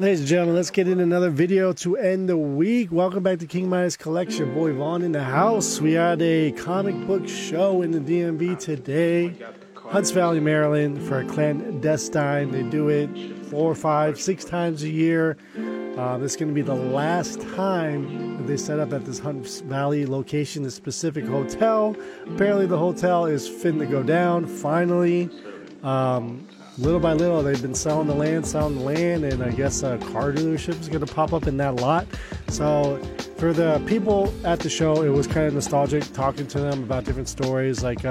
Ladies and gentlemen, let's get in another video to end the week. Welcome back to King Midas Collection. Boy Vaughn in the house. We had a comic book show in the DMV today. Hunts Valley, Maryland, for a clandestine. They do it 4, 5, 6 times a year. This is going to be the last time that they set up at this Hunts Valley location, this specific hotel. Apparently the hotel is fitting to go down, finally. Little by little, they've been selling the land, and I guess a car dealership is going to pop up in that lot. So for the people at the show, it was kind of nostalgic, talking to them about different stories. Like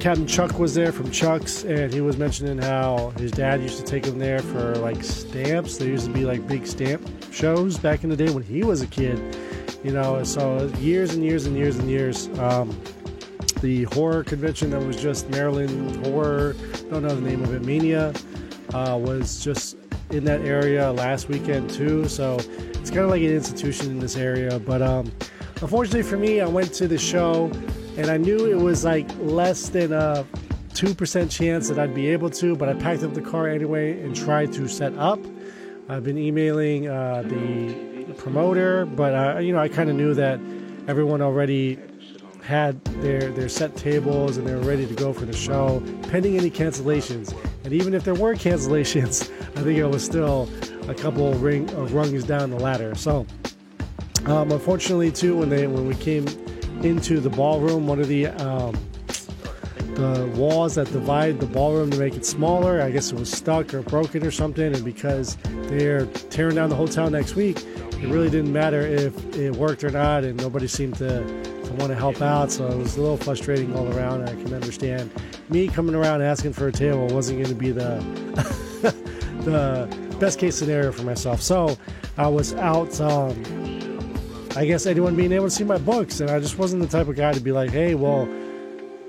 Captain Chuck was there from Chuck's, and he was mentioning how his dad used to take him there for like stamps. There used to be like big stamp shows back in the day when he was a kid, you know. So years and years and years and years. The horror convention that was just Maryland Horror, don't know the name of it, Mania, was just in that area last weekend too. So it's kind of like an institution in this area. But unfortunately for me, I went to the show and I knew it was like less than a 2% chance that I'd be able to, but I packed up the car anyway and tried to set up. I've been emailing the promoter, but I kind of knew that everyone already had their set tables and they were ready to go for the show, pending any cancellations. And even if there were cancellations, I think it was still a couple of rungs down the ladder. So unfortunately too, when we came into the ballroom, one of the walls that divide the ballroom to make it smaller, I guess it was stuck or broken or something, and because they're tearing down the hotel next week, it really didn't matter if it worked or not, and nobody seemed to want to help out. So it was a little frustrating all around. I can understand me coming around asking for a table wasn't going to be the the best case scenario for myself. So I was out, I guess anyone being able to see my books, and I just wasn't the type of guy to be like, hey, well,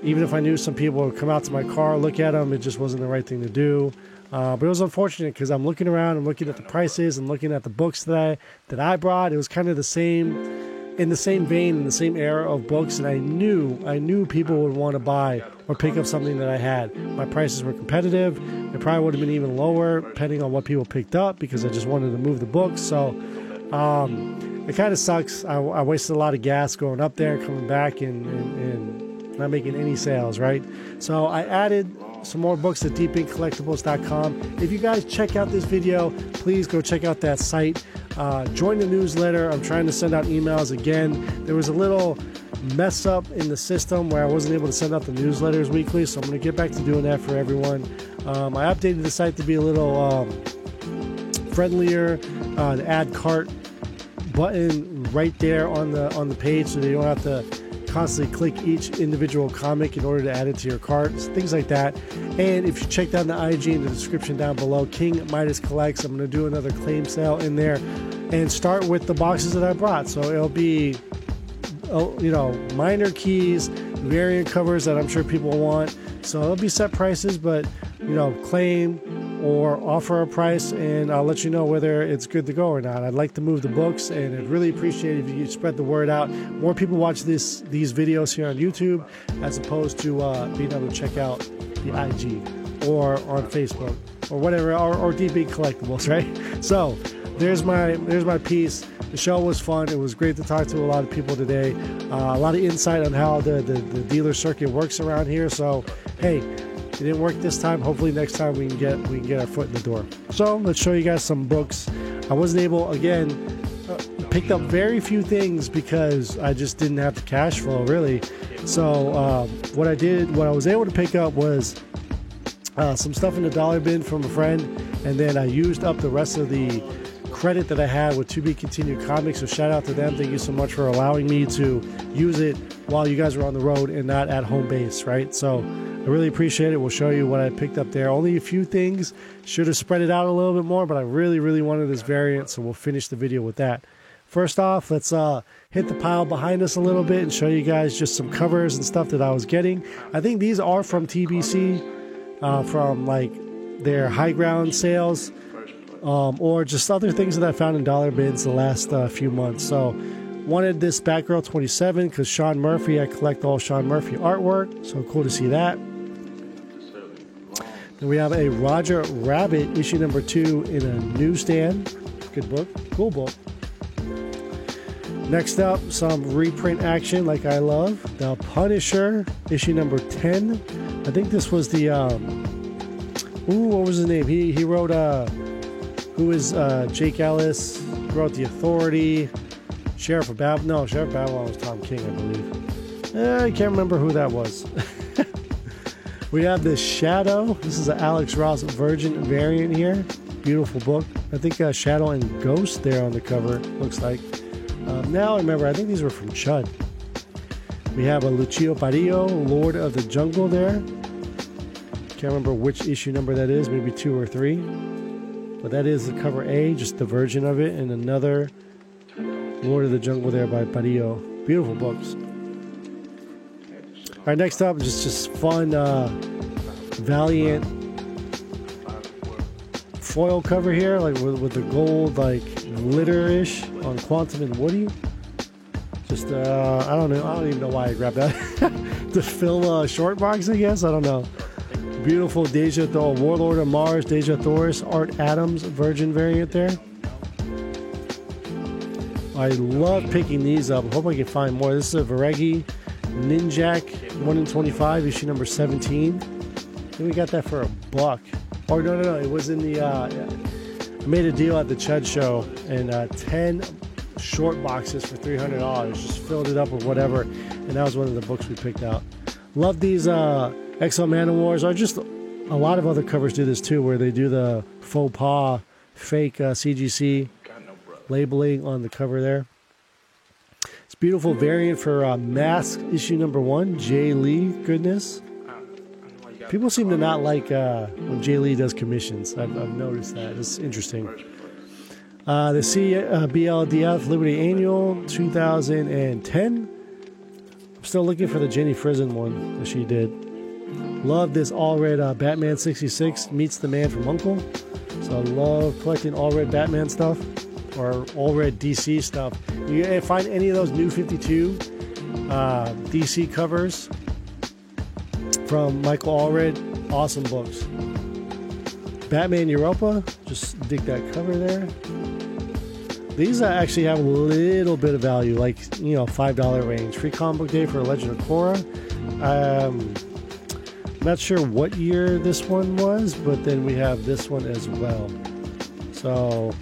even if I knew some people would come out to my car, look at them, it just wasn't the right thing to do. But it was unfortunate because I'm looking around, I'm looking at the prices, and looking at the books that I brought. It was kind of the same, in the same vein, in the same era of books, and I knew people would want to buy or pick up something that I had. My prices were competitive. It probably would have been even lower depending on what people picked up, because I just wanted to move the books. So it kind of sucks. I wasted a lot of gas going up there and coming back and not making any sales, right? So I added some more books at deepinkcollectibles.com. If you guys check out this video, please go check out that site. Join the newsletter. I'm trying to send out emails again. There was a little mess up in the system where I wasn't able to send out the newsletters weekly, so I'm going to get back to doing that for everyone. I updated the site to be a little friendlier. The add cart button right there on the page, so that you don't have to constantly click each individual comic in order to add it to your cart, things like that. And if you check down the IG in the description down below, King Midas Collects, I'm going to do another claim sale in there and start with the boxes that I brought. So it'll be minor keys, variant covers that I'm sure people want. So it'll be set prices, but claim or offer a price, and I'll let you know whether it's good to go or not. I'd like to move the books, and I'd really appreciate it if you spread the word out. More people watch these videos here on YouTube as opposed to being able to check out the IG or on Facebook or whatever, or Deep Ink Collectibles, right? So there's my piece. The show was fun. It was great to talk to a lot of people today. A lot of insight on how the dealer circuit works around here. So hey, it didn't work this time. Hopefully next time we can get our foot in the door. So let's show you guys some books. I wasn't able, again, picked up very few things because I just didn't have the cash flow really. So what I was able to pick up was some stuff in the dollar bin from a friend, and then I used up the rest of the credit that I had with To Be Continued Comics. So shout out to them. Thank you so much for allowing me to use it while you guys were on the road and not at home base, right? So I really appreciate it. We'll show you what I picked up there. Only a few things. Should have spread it out a little bit more, but I really, really wanted this variant, so we'll finish the video with that. First off, let's hit the pile behind us a little bit and show you guys just some covers and stuff that I was getting. I think these are from TBC, from like their high ground sales, or just other things that I found in dollar bins the last few months. So wanted this Batgirl 27 because Sean Murphy, I collect all Sean Murphy artwork, so cool to see that. And we have a Roger Rabbit issue number 2 in a newsstand. Good book. Cool book. Next up, some reprint action like I love. The Punisher issue number 10. I think this was the what was his name? He wrote who is Jake Ellis, wrote The Authority, Sheriff Babylon. No, Sheriff Babylon was Tom King, I believe. I can't remember who that was. We have the Shadow. This is an Alex Ross Virgin variant here. Beautiful book. I think Shadow and Ghost there on the cover, looks like. Now I remember, I think these were from Chud. We have a Lucio Parrillo, Lord of the Jungle there. Can't remember which issue number that is, maybe 2 or 3. But that is the cover A, just the version of it, and another Lord of the Jungle there by Parrillo. Beautiful books. All right, next up, just fun Valiant foil cover here, like with the gold, like glitter-ish on Quantum and Woody. Just I don't know. I don't even know why I grabbed that to fill short box. I guess I don't know. Beautiful Deja Thor, Warlord of Mars, Deja Thoris, Art Adams Virgin variant there. I love picking these up. I hope I can find more. This is a Varegi Ninjak 1 in 25, issue number 17. Then we got that for $1. Or no, it was in the. I made a deal at the Chud show, and 10 short boxes for $300. Just filled it up with whatever, and that was one of the books we picked out. Love these Exo Manowars, or just a lot of other covers do this too, where they do the faux pas, fake CGC labeling on the cover there. It's a beautiful variant for Mask issue number 1, Jay Lee goodness. People seem to not like when Jay Lee does commissions. I've noticed that. It's interesting. The CBLDF Liberty Annual 2010. I'm still looking for the Jenny Frison one that she did. Love this all-red Batman 66 meets the Man from U.N.C.L.E. So I love collecting all-red Batman stuff or all-red DC stuff. You find any of those new 52 DC covers from Michael Allred, awesome books. Batman Europa, just dig that cover there. These actually have a little bit of value, like, $5 range. Free comic book day for Legend of Korra. I'm not sure what year this one was, but then we have this one as well. So,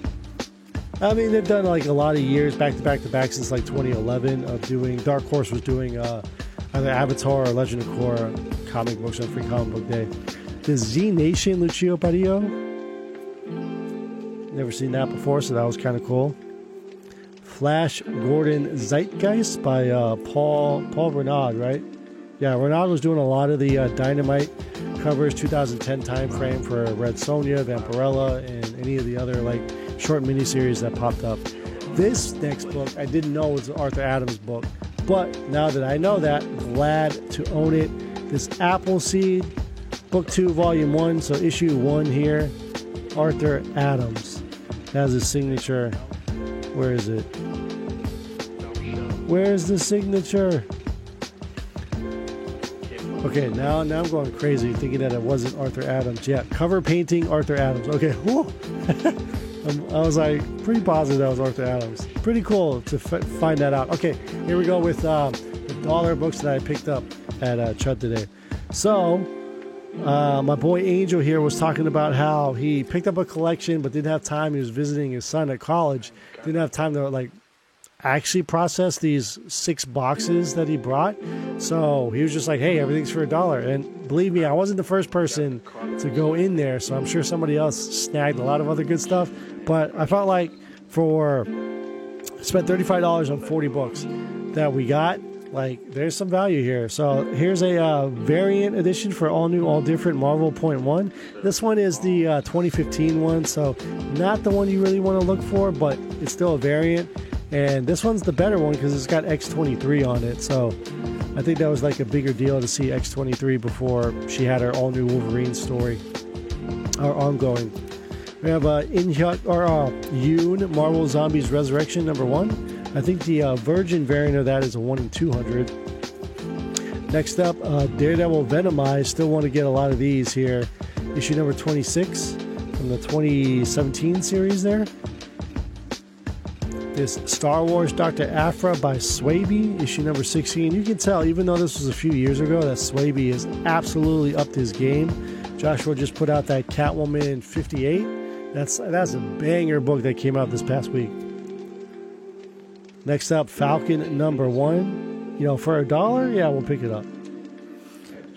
I mean, they've done like a lot of years back to back since like 2011 of doing. Dark Horse was doing either Avatar or Legend of Korra comic books on Free Comic Book Day. The Z Nation Lucio Parrillo. Never seen that before, so that was kind of cool. Flash Gordon Zeitgeist by Paul Renaud, right? Yeah, Renaud was doing a lot of the Dynamite covers, 2010 time frame for Red Sonja, Vampirella, and any of the other like short miniseries that popped up. This next book I didn't know was an Arthur Adams book, but now that I know that, glad to own it. This Appleseed, Book 2, Volume 1, so issue 1 here. Arthur Adams has his signature. Where is it? Where's the signature? Okay, now I'm going crazy thinking that it wasn't Arthur Adams. Yeah, cover painting Arthur Adams. Okay, whew. I was like pretty positive that was Arthur Adams. Pretty cool to find that out. Okay, here we go with the dollar books that I picked up at Chud today. So, my boy Angel here was talking about how he picked up a collection but didn't have time. He was visiting his son at college. Didn't have time to like actually process these 6 boxes that he brought. So he was just like, hey, everything's for $1. And believe me, I wasn't the first person to go in there, so I'm sure somebody else snagged a lot of other good stuff. But I felt like spent $35 on 40 books that we got. Like, there's some value here. So here's a variant edition for all new, all different Marvel .1. This one is the 2015 one, so not the one you really want to look for, but it's still a variant. And this one's the better one because it's got X-23 on it. So I think that was like a bigger deal to see X-23 before she had her all new Wolverine story or ongoing. We have Yoon Marvel Zombies Resurrection number 1. I think the Virgin variant of that is a 1 in 200. Next up, Daredevil Venomized. Still want to get a lot of these here. issue number 26 from the 2017 series there. This Star Wars Dr. Aphra by Swaby, issue number 16. You can tell, even though this was a few years ago, that Swaby has absolutely upped his game. Joshua just put out that Catwoman 58. That's a banger book that came out this past week. Next up, Falcon number 1. You know, for $1, yeah, we'll pick it up.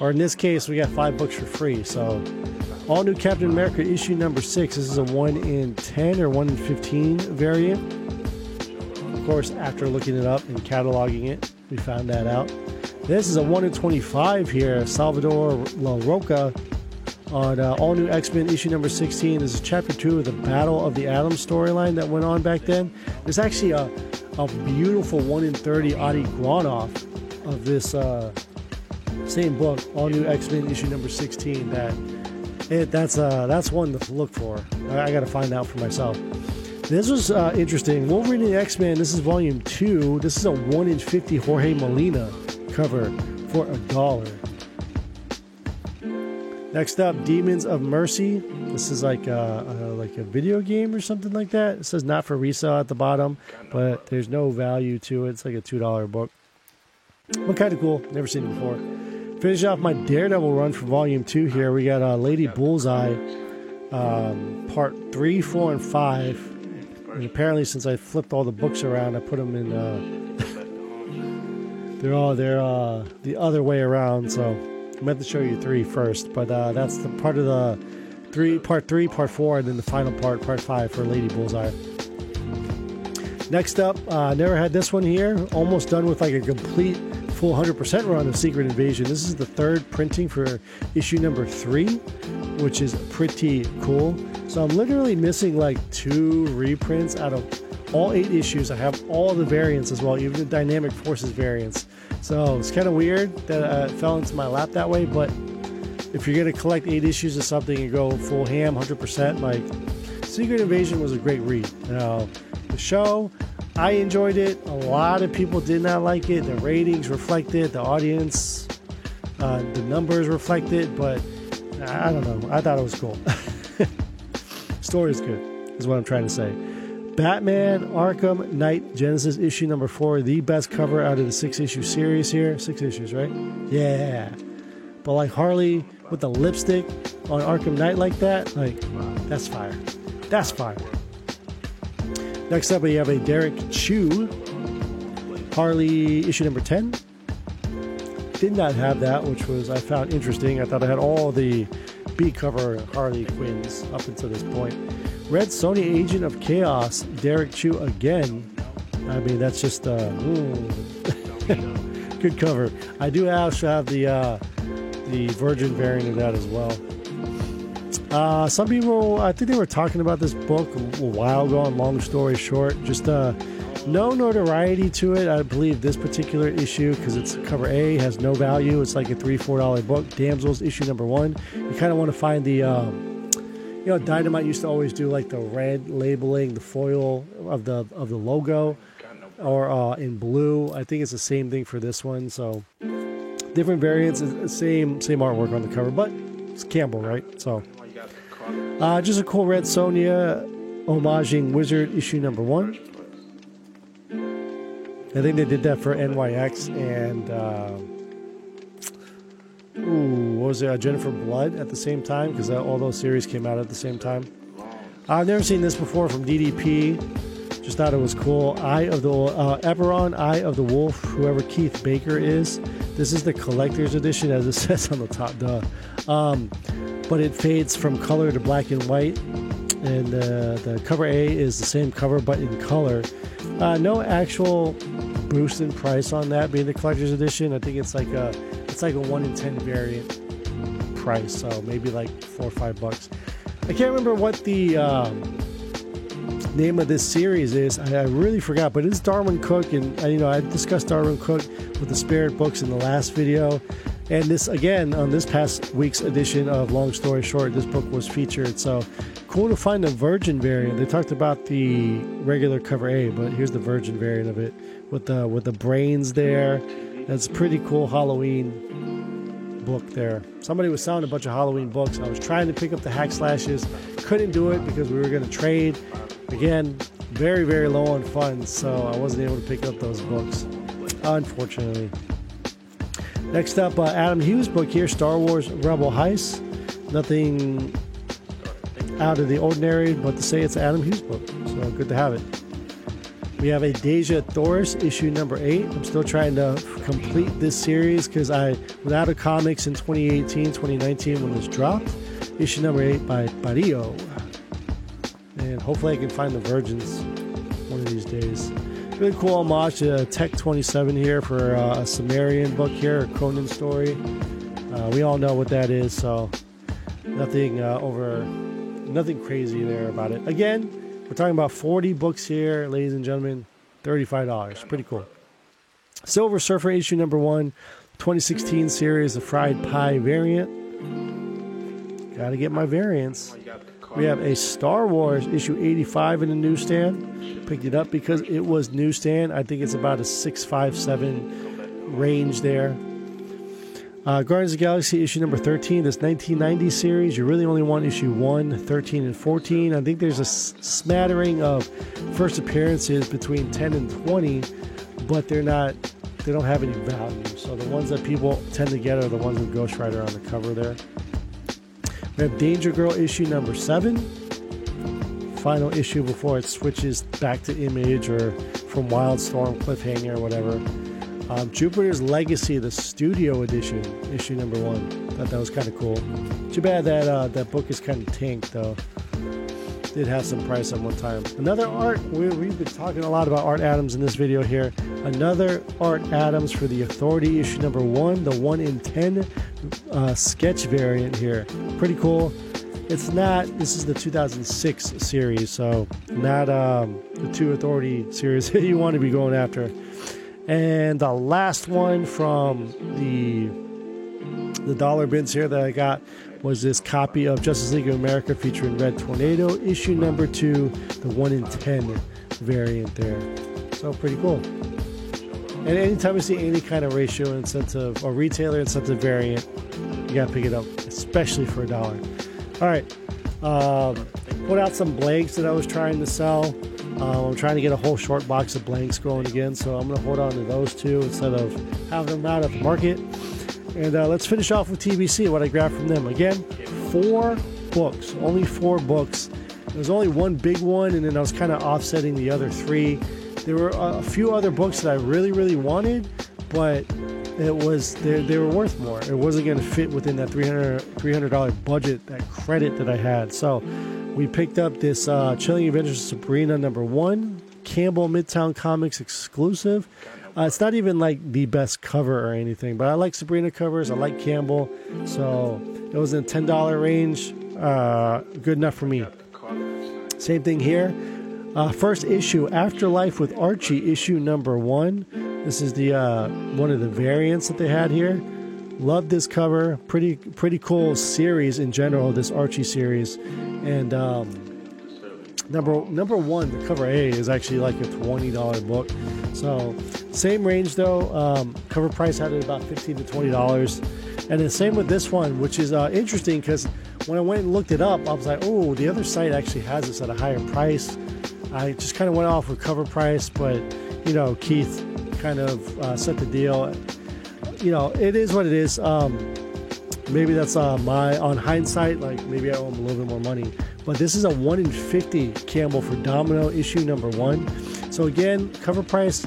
Or in this case, we got 5 books for free. So, all new Captain America issue number 6. This is a 1 in 10 or 1 in 15 variant. Of course, after looking it up and cataloging it, we found that out. This is a 1 in 25 here. Salvador La Roca on all new X-Men issue number 16. This is chapter 2 of the Battle of the Atoms storyline that went on back then. There's actually a beautiful 1 in 30 Adi Granoff of this same book, all new X-Men issue number 16. That's one to look for. I got to find out for myself. This was interesting. Wolverine and X-Men, this is volume 2. This is a 1 in 50 Jorge Molina cover for $1. Next up, Demons of Mercy. This is like a video game or something like that. It says not for resale at the bottom, but there's no value to it. It's like a $2 book. But kind of cool. Never seen it before. Finish off my Daredevil run for volume 2 here. We got Lady Bullseye, part 3, 4, and 5. And apparently, since I flipped all the books around, I put them in. They're the other way around. So I meant to show you 3 first, but that's the part of the part 3, part 4, and then the final part 5 for Lady Bullseye. Next up, never had this one here. Almost done with like a complete full 100% run of Secret Invasion. This is the 3rd printing for issue number 3, which is pretty cool. So I'm literally missing like 2 reprints out of all 8 issues. I have all the variants as well, even the Dynamic Forces variants. So it's kind of weird that it fell into my lap that way, but if you're going to collect 8 issues of something and go full ham, 100%, like Secret Invasion was a great read. The show, I enjoyed it. A lot of people did not like it. The ratings reflected, the audience, the numbers reflected, but I don't know. I thought it was cool. Story is good, is what I'm trying to say. Batman Arkham Knight Genesis issue number 4, the best cover out of the 6-issue series here. 6 issues, right? Yeah. But like Harley with the lipstick on Arkham Knight like that, like, that's fire. That's fire. Next up, we have a Derek Chew Harley issue number 10. Did not have that, which was I found interesting. I thought I had all the B cover Harley Quinns up until this point. Red Sonja Agent of Chaos, Derek Chew again. I mean, that's just good cover. I do also have the Virgin variant of that as well. Some people, I think they were talking about this book a while ago on Long Story Short. Just no notoriety to it. I believe this particular issue, because it's cover A, has no value. It's like a $3-4 book. Damsels issue number 1. You kind of want to find the, Dynamite used to always do like the red labeling, the foil of the logo, or in blue. I think it's the same thing for this one. So different variants, same artwork on the cover, but it's Campbell, right? So just a cool Red Sonja homaging Wizard issue number 1. I think they did that for NYX and what was it? Jennifer Blood at the same time, because all those series came out at the same time. I've never seen this before from DDP. Just thought it was cool. Eberron, Eye of the Wolf, whoever Keith Baker is. This is the collector's edition, as it says on the top. But it fades from color to black and white. And the cover A is the same cover, but in color. No actual boost in price on that being the collector's edition. I think it's like a 1 in 10 variant price, so maybe like $4 or $5. I can't remember what the name of this series is. I really forgot, but it's Darwin Cook, and I discussed Darwin Cook with the Spirit books in the last video. And this, again, on this past week's edition of Long Story Short, this book was featured. So cool to find the Virgin variant. They talked about the regular cover A, but here's the Virgin variant of it with the brains there. That's pretty cool Halloween book there. Somebody was selling a bunch of Halloween books. I was trying to pick up the Hack Slashes, couldn't do it because we were going to trade. Again, very, very low on funds, so I wasn't able to pick up those books, unfortunately. Next up, Adam Hughes' book here, Star Wars Rebel Heist. Nothing out of the ordinary, but to say it's an Adam Hughes book, so good to have it. We have a Dejah Thoris, issue number 8. I'm still trying to complete this series because I was out of comics in 2018, 2019 when this dropped. Issue number 8 by Barrio. And hopefully I can find the Virgins one of these days. Really cool homage to Tech 27 here for a Sumerian book here, a Conan story. We all know what that is, so nothing nothing crazy there about it. Again, we're talking about 40 books here, ladies and gentlemen, $35. Pretty cool. Silver Surfer issue number 1, 2016 series, the Fried Pie variant. Gotta get my variants. We have a Star Wars issue 85 in the newsstand. Picked it up because it was newsstand. I think it's about a 657 range there. Guardians of the Galaxy issue number 13, this 1990 series. You really only want issue 1, 13, and 14. I think there's a smattering of first appearances between 10 and 20, but they don't have any value. So the ones that people tend to get are the ones with Ghost Rider on the cover there. We have Danger Girl issue number 7. Final issue before it switches back to Image or from Wildstorm, Cliffhanger, or whatever. Jupiter's Legacy, the Studio Edition, issue number 1. Thought that was kind of cool. Too bad that that book is kind of tanked, though. Did have some price at one time. Another art, we've been talking a lot about Art Adams in this video here. Another Art Adams for the Authority issue number 1, the 1 in 10 sketch variant here. Pretty cool. It's not, this is the 2006 series, so not the 2 Authority series that you want to be going after. And the last one from the dollar bins here that I got was this copy of Justice League of America featuring Red Tornado, issue number 2, the 1 in 10 variant there. So pretty cool. And anytime you see any kind of ratio incentive or retailer incentive variant, you gotta pick it up, especially for $1. All right, put out some blanks that I was trying to sell. I'm trying to get a whole short box of blanks going again, so I'm going to hold on to those 2 instead of having them out at the market. And let's finish off with TBC, what I grabbed from them. Again, 4 books, only 4 books. There was only one big one, and then I was kind of offsetting the other 3. There were a few other books that I really, really wanted, but it was they were worth more. It wasn't going to fit within that $300 budget, that credit that I had. So we picked up this Chilling Adventures of Sabrina number 1, Campbell Midtown Comics exclusive. It's not even like the best cover or anything, but I like Sabrina covers. I like Campbell, so it was in the $10 range. Good enough for me. Same thing here. First issue, Afterlife with Archie, issue number 1. This is the one of the variants that they had here. Love this cover. Pretty cool series in general, this Archie series. And number 1, the cover A, is actually like a $20 book. So same range though. Cover price had it about $15 to $20. And the same with this one, which is interesting because when I went and looked it up, I was like, oh, the other site actually has this at a higher price. I just kind of went off with cover price, but you know, Keith kind of set the deal. You know, it is what it is. Maybe that's on hindsight, like maybe I owe him a little bit more money. But this is a 1 in 50 Campbell for Domino, issue number 1. So again, cover price,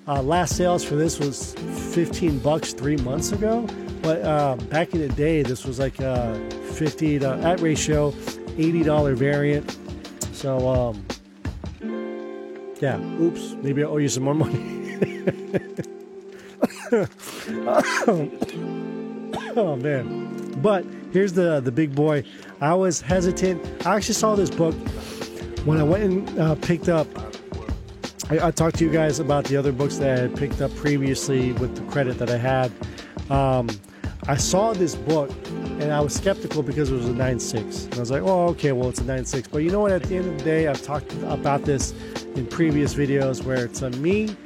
last sales for this was $15 3 months ago. But back in the day, this was like a 50 to, at ratio, $80 variant. So yeah, oops, maybe I owe you some more money. Oh man. But here's the big boy. I was hesitant. I actually saw this book when I went and picked up. I talked to you guys about the other books that I had picked up previously with the credit that I had. I saw this book and I was skeptical because it was a 9.6. And I was like, oh, okay, well, it's a 9.6. But you know what? At the end of the day, I've talked about this in previous videos where to me,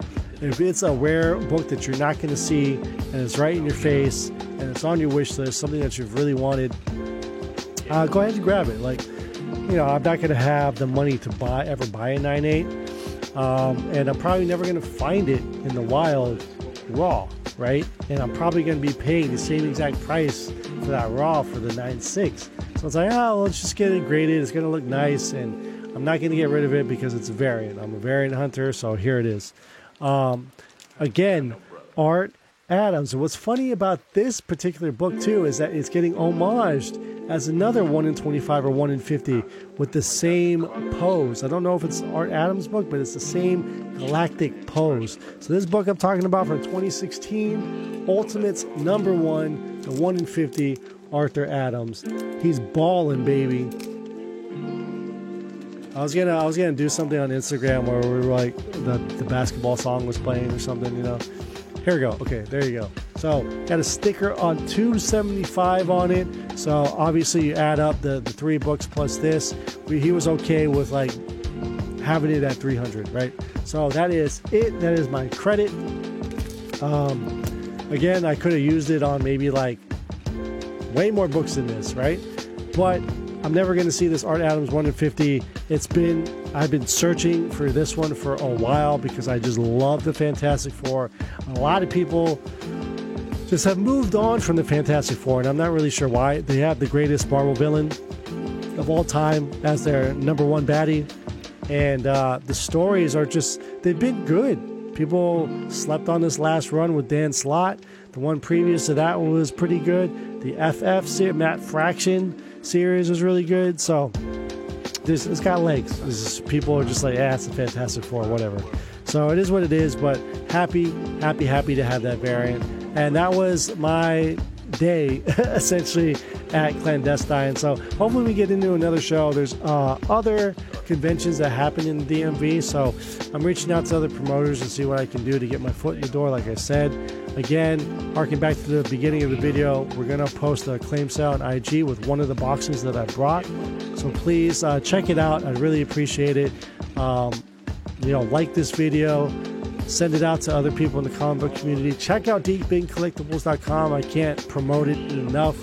if it's a rare book that you're not going to see and it's right in your face and it's on your wish list, something that you've really wanted, go ahead and grab it. Like, you know, I'm not going to have the money to ever buy a 9.8, and I'm probably never going to find it in the wild raw, right? And I'm probably going to be paying the same exact price for that raw for the 9.6. So it's like, oh, let's just get it graded. It's going to look nice, and I'm not going to get rid of it because it's a variant. I'm a variant hunter, so here it is. Again, Art Adams. And what's funny about this particular book too is that it's getting homaged as another 1 in 25 or 1 in 50 with the same pose. I don't know if it's Art Adams' book, but it's the same galactic pose. So this book I'm talking about from 2016, Ultimates #1, the 1 in 50, Arthur Adams. He's balling, baby. I was gonna do something on Instagram where we were like the basketball song was playing or something, you know. Here we go. Okay, there you go. So got a sticker on $275 on it. So obviously you add up the 3 books plus this. He was okay with like having it at $300, right? So that is it. That is my credit. Again, I could have used it on maybe like way more books than this, right? But I'm never going to see this Art Adams 1 in 50. I've been searching for this one for a while because I just love the Fantastic Four. A lot of people just have moved on from the Fantastic Four, and I'm not really sure why. They have the greatest Marvel villain of all time as their #1 baddie, and the stories are just, they've been good. People slept on this last run with Dan Slott. The one previous to that one was pretty good. The FF series, Matt Fraction series was really good. So it's got legs. People are just like, it's a Fantastic Four, whatever. So it is what it is, but happy to have that variant. And that was my day, essentially, at Clandestine. So hopefully we get into another show. There's other conventions that happen in the DMV, so I'm reaching out to other promoters to see what I can do to get my foot in the door, like I said. Again, harking back to the beginning of the video, we're going to post a claim sale on IG with one of the boxes that I brought. So please check it out. I'd really appreciate it. Like this video. Send it out to other people in the comic book community. Check out DeepInCollectibles.com. I can't promote it enough,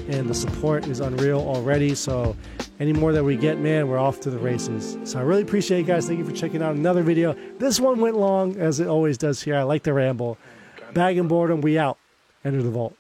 and the support is unreal already. So any more that we get, man, we're off to the races. So I really appreciate you guys. Thank you for checking out another video. This one went long, as it always does here. I like to ramble. Bag and Boredom, we out. Enter the vault.